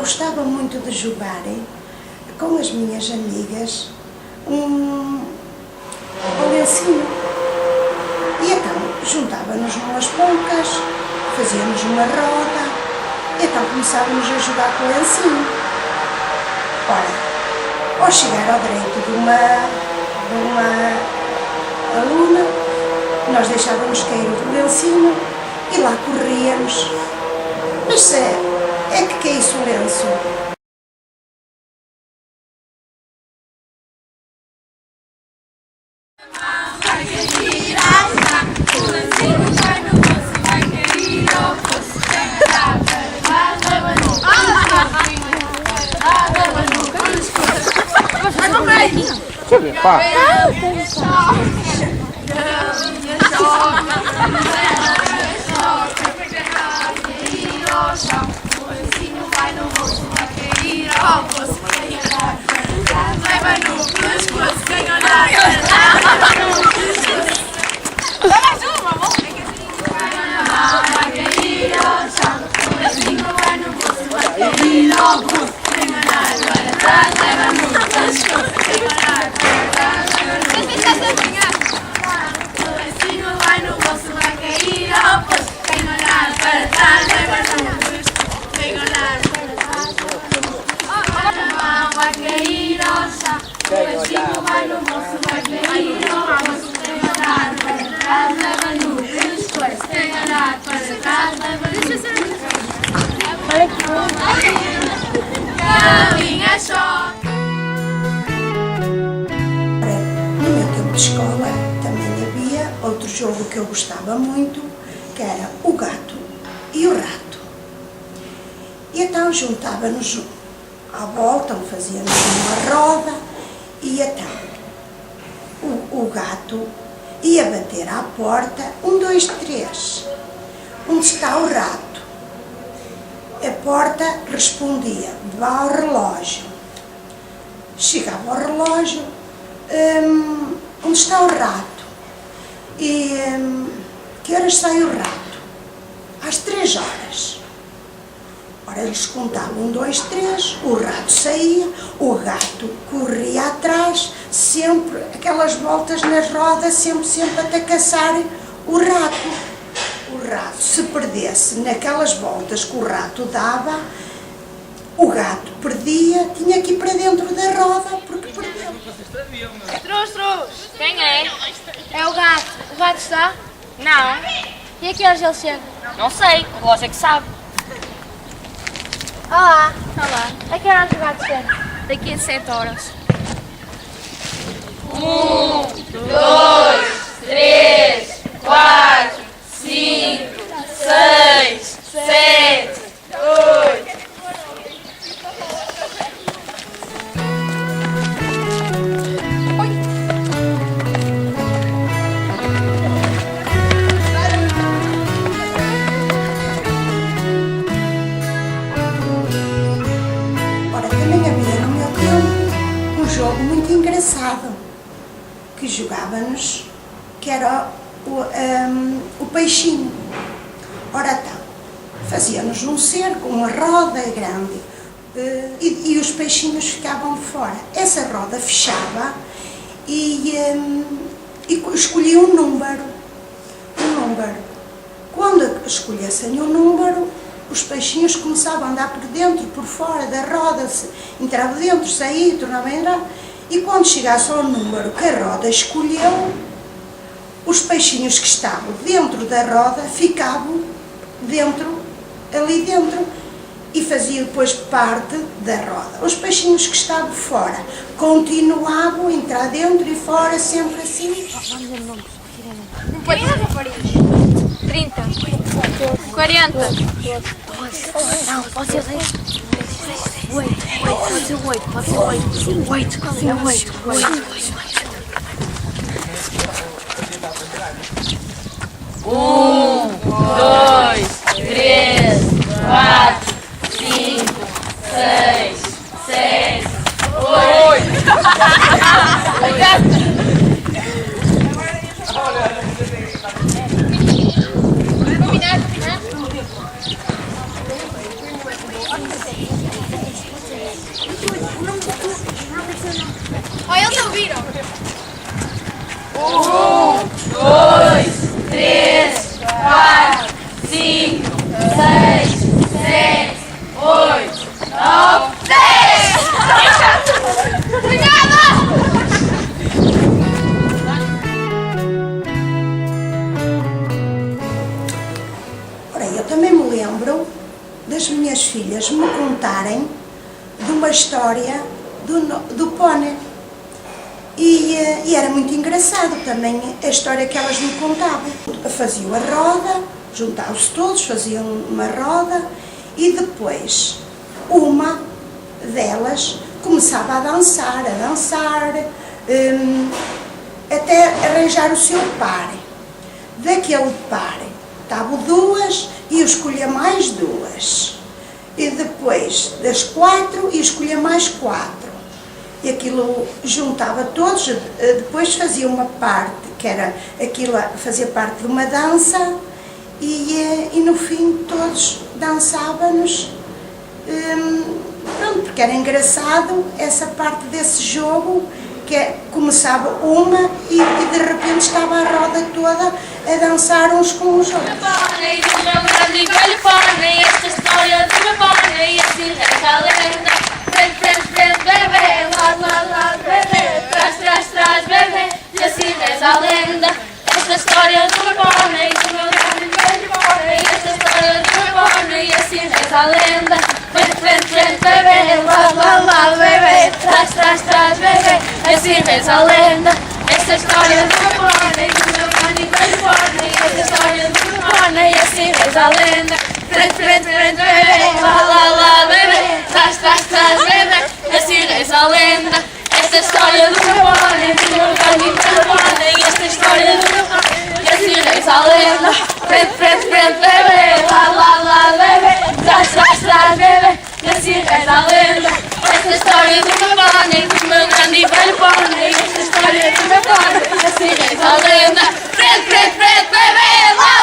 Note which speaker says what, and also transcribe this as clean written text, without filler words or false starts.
Speaker 1: gostava muito de jogar com as minhas amigas ao lencinho. E então juntava-nos numas poucas, fazíamos uma roda, e então começávamos a jogar com o lencinho. Ora, ao chegar ao direito de uma aluna, nós deixávamos cair o lencinho e lá corríamos. Mas é que é isso o lenço?
Speaker 2: Deixa eu ver, pá. No meu tempo de escola também havia outro jogo que eu gostava muito, que era o gato e o rato. E então juntava-nos à volta, fazíamos uma roda, e então o gato ia bater à porta, 1, 2, 3, onde está o rato? A porta respondia, vá ao relógio. Chegava ao relógio, onde está o rato? E que horas sai o rato? Às 3 horas. Ora, eles contavam 1, 2, 3, o rato saía, o gato corria atrás, sempre aquelas voltas nas rodas, sempre a caçar o rato. O rato, se perdesse naquelas voltas que o rato dava, o gato perdia, tinha que ir para dentro da roda, porque perdeu.
Speaker 3: Trus! Quem é? É o gato. O gato está? Não. E a que horas ele chega?
Speaker 4: Não sei, o relógio é que sabe.
Speaker 3: Olá. A que horas o gato chega?
Speaker 4: Daqui a 7 horas.
Speaker 5: 1, 2, 3, 4, 5, 6, 7, 8.
Speaker 1: Ora, também havia no meu tempo um jogo muito engraçado que jogávamos, que era o peixinho. Ora então, fazíamos um cerco, uma roda grande, e os peixinhos ficavam de fora. Essa roda fechava e escolhia um número. Quando escolhessem o número, os peixinhos começavam a andar por dentro, por fora da roda, entrava dentro, saía, tornava a entrar, e quando chegasse ao número que a roda escolheu, os peixinhos que estavam dentro da roda ficavam ali dentro, e faziam depois parte da roda. Os peixinhos que estavam fora continuavam a entrar dentro e fora, sempre assim.
Speaker 3: 30. 40.
Speaker 4: Não, pode ser 10. 8. Pode ser 8. Pode ser 8. 8. É 8.
Speaker 5: 1, 2, 3, 4, 5, 6, 7, 8.
Speaker 3: Olha, eles ouviram.
Speaker 5: 1, 2, 3, 4, 5, 6, 7, 8, 9, 10!
Speaker 3: Obrigada!
Speaker 2: Ora, eu também me lembro das minhas filhas me contarem de uma história do pônei. E era muito engraçado também a história que elas me contavam. Faziam a roda, juntavam-se todos, faziam uma roda e depois uma delas começava a dançar, até arranjar o seu par. Daquele par estavam duas e eu escolhia mais duas. E depois das 4 e escolhia mais 4. E aquilo juntava todos, depois fazia uma parte, que era aquilo, fazia parte de uma dança, e no fim todos dançávamos, pronto, porque era engraçado essa parte desse jogo, que começava uma e de repente estava a roda toda a dançar uns com os outros.
Speaker 5: Pônei, do meu grande e velho pônei, esta história do meu pônei, assim reza a lenda. Frente, frente, frente, bebê, lado, lado, lado, bebê, trás, trás, trás, bebê, e assim reza a lenda. Esta história do meu pônei, do meu grande e velho pônei, esta história do meu pônei, e assim reza a lenda. Frente, frente, frente, bebê, lado, lado, lado, bebê, trás, trás, trás, bebê, e assim reza a lenda. Esta história do meu pônei, do meu grande e velho pônei, esta história do meu pônei, e assim reza a lenda. Frente, frente, frente, bebê, lá, lá, lá, bebê, trás, trás, trás, bebê, assim reza a lenda. Esta história do meu pônei, do meu grande e velho pônei, esta história do meu pônei, e assim reza a lenda. Frente, frente, frente, bebê, lá, lá, lá, bebê, trás, trás, trás, bebê, e assim reza a lenda. Esta história do meu pônei, do meu grande e velho pônei, esta história do meu pônei, e assim reza a lenda. Frente, frente, frente, bebê, lá,